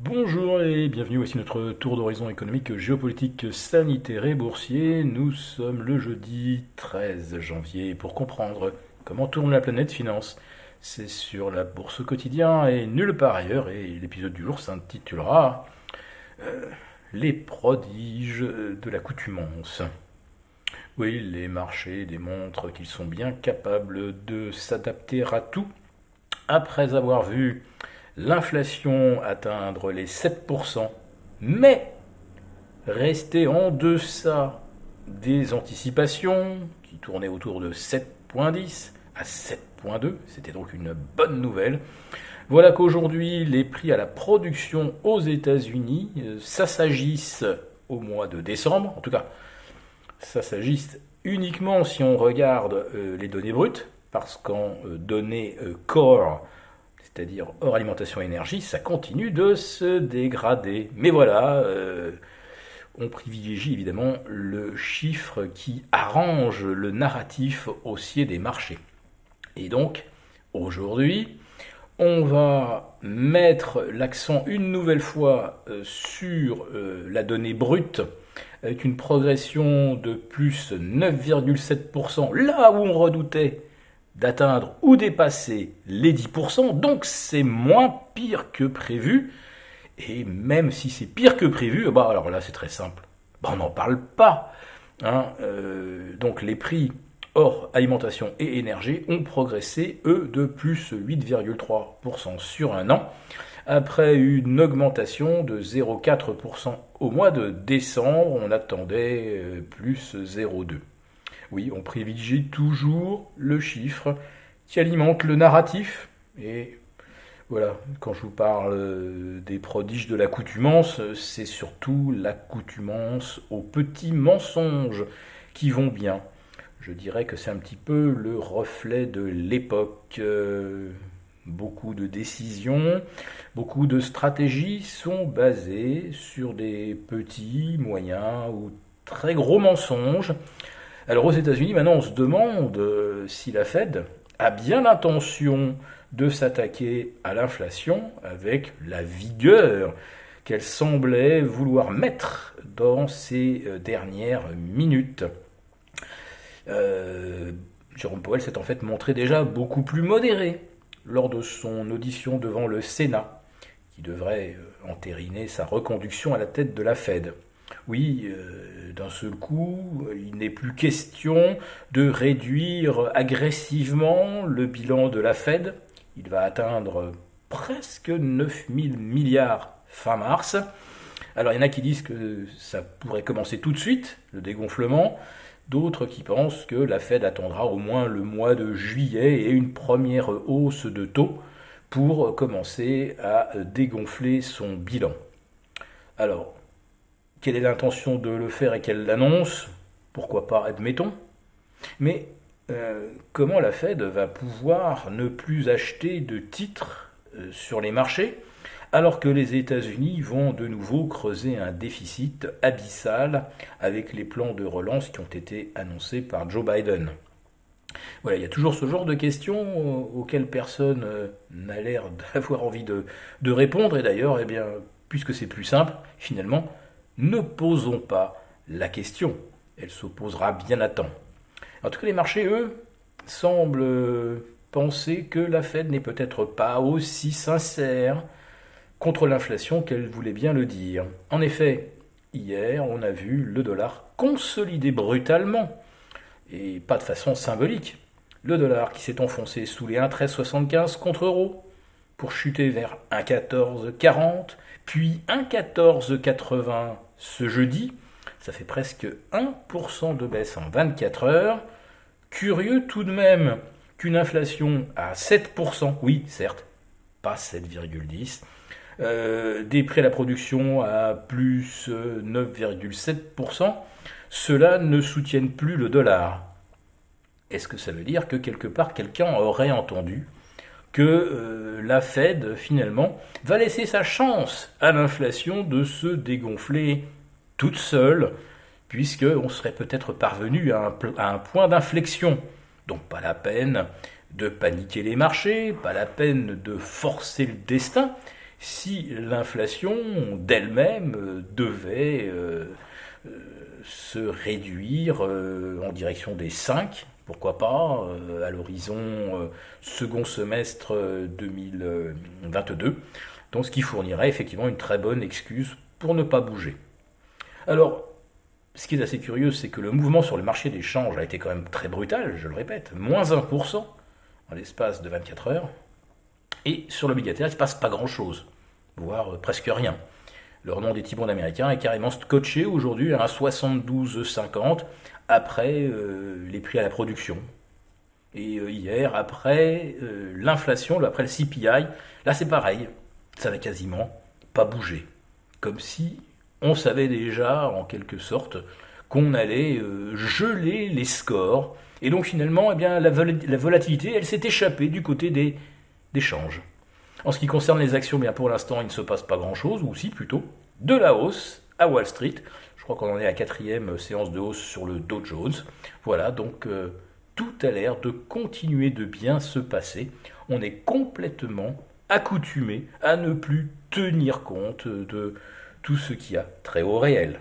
Bonjour et bienvenue, voici notre tour d'horizon économique, géopolitique, sanitaire et boursier. Nous sommes le jeudi 13 janvier pour comprendre comment tourne la planète finance. C'est sur la bourse au quotidien et nulle part ailleurs, et l'épisode du jour s'intitulera Les prodiges de l'accoutumance. Oui, les marchés démontrent qu'ils sont bien capables de s'adapter à tout. Après avoir vu l'inflation atteindre les 7%, mais rester en deçà des anticipations, qui tournaient autour de 7,10 à 7,2, c'était donc une bonne nouvelle. Voilà qu'aujourd'hui, les prix à la production aux États-Unis s'assagissent au mois de décembre, en tout cas, s'assagissent uniquement si on regarde les données brutes, parce qu'en données core, c'est-à-dire hors alimentation et énergie, ça continue de se dégrader. Mais voilà, on privilégie évidemment le chiffre qui arrange le narratif haussier des marchés. Et donc, aujourd'hui, on va mettre l'accent une nouvelle fois sur la donnée brute, avec une progression de plus 9,7%, là où on redoutait d'atteindre ou dépasser les 10%, donc c'est moins pire que prévu. Et même si c'est pire que prévu, bah alors là c'est très simple, bah on n'en parle pas. Donc les prix hors alimentation et énergie ont progressé, eux, de plus 8,3% sur un an, après une augmentation de 0,4% au mois de décembre, on attendait plus 0,2%. Oui, on privilégie toujours le chiffre qui alimente le narratif. Et voilà, quand je vous parle des prodiges de l'accoutumance, c'est surtout l'accoutumance aux petits mensonges qui vont bien. Je dirais que c'est un petit peu le reflet de l'époque. Beaucoup de décisions, beaucoup de stratégies sont basées sur des petits, moyens ou très gros mensonges. Alors aux États-Unis, maintenant, on se demande si la Fed a bien l'intention de s'attaquer à l'inflation avec la vigueur qu'elle semblait vouloir mettre dans ces dernières minutes. Jérôme Powell s'est en fait montré déjà beaucoup plus modéré lors de son audition devant le Sénat, qui devrait entériner sa reconduction à la tête de la Fed. Oui, d'un seul coup, il n'est plus question de réduire agressivement le bilan de la Fed. Il va atteindre presque 9 000 milliards fin mars. Alors il y en a qui disent que ça pourrait commencer tout de suite, le dégonflement. D'autres qui pensent que la Fed attendra au moins le mois de juillet et une première hausse de taux pour commencer à dégonfler son bilan. Alors, quelle est l'intention de le faire et qu'elle l'annonce? Pourquoi pas, admettons. Mais comment la Fed va pouvoir ne plus acheter de titres sur les marchés alors que les États-Unis vont de nouveau creuser un déficit abyssal avec les plans de relance qui ont été annoncés par Joe Biden? Voilà, il y a toujours ce genre de questions auxquelles personne n'a l'air d'avoir envie de répondre. Et d'ailleurs, eh bien, puisque c'est plus simple, finalement, ne posons pas la question. Elle s'opposera bien à temps. En tout cas, les marchés, eux, semblent penser que la Fed n'est peut-être pas aussi sincère contre l'inflation qu'elle voulait bien le dire. En effet, hier, on a vu le dollar consolider brutalement, et pas de façon symbolique. Le dollar qui s'est enfoncé sous les 1,1375 contre euro, pour chuter vers 1,1440, puis 1,1480 ce jeudi. Ça fait presque 1% de baisse en 24 heures. Curieux tout de même qu'une inflation à 7%, oui certes, pas 7,10%, des prix à la production à plus 9,7%, cela ne soutienne plus le dollar. Est-ce que ça veut dire que quelque part quelqu'un aurait entendu que la Fed, finalement, va laisser sa chance à l'inflation de se dégonfler toute seule, puisqu'on serait peut-être parvenu à un point d'inflexion. Donc pas la peine de paniquer les marchés, pas la peine de forcer le destin. si l'inflation d'elle-même devait se réduire en direction des 5, pourquoi pas, à l'horizon second semestre 2022, donc ce qui fournirait effectivement une très bonne excuse pour ne pas bouger. Alors, ce qui est assez curieux, c'est que le mouvement sur le marché des changes a été quand même très brutal, je le répète, moins 1% en l'espace de 24 heures, et sur l'obligataire, il ne se passe pas grand-chose, voire presque rien. Le rendement des T-bonds américains est carrément scotché aujourd'hui à 72,50 après les prix à la production. Et hier, après l'inflation, après le CPI, là c'est pareil, ça n'a quasiment pas bougé. Comme si on savait déjà, en quelque sorte, qu'on allait geler les scores. Et donc finalement, eh bien, la volatilité, elle s'est échappée du côté des changes. En ce qui concerne les actions, bien pour l'instant, il ne se passe pas grand-chose, ou si plutôt de la hausse à Wall Street. Je crois qu'on en est à la 4e séance de hausse sur le Dow Jones. Voilà, donc tout a l'air de continuer de bien se passer. On est complètement accoutumé à ne plus tenir compte de tout ce qui a très haut réel.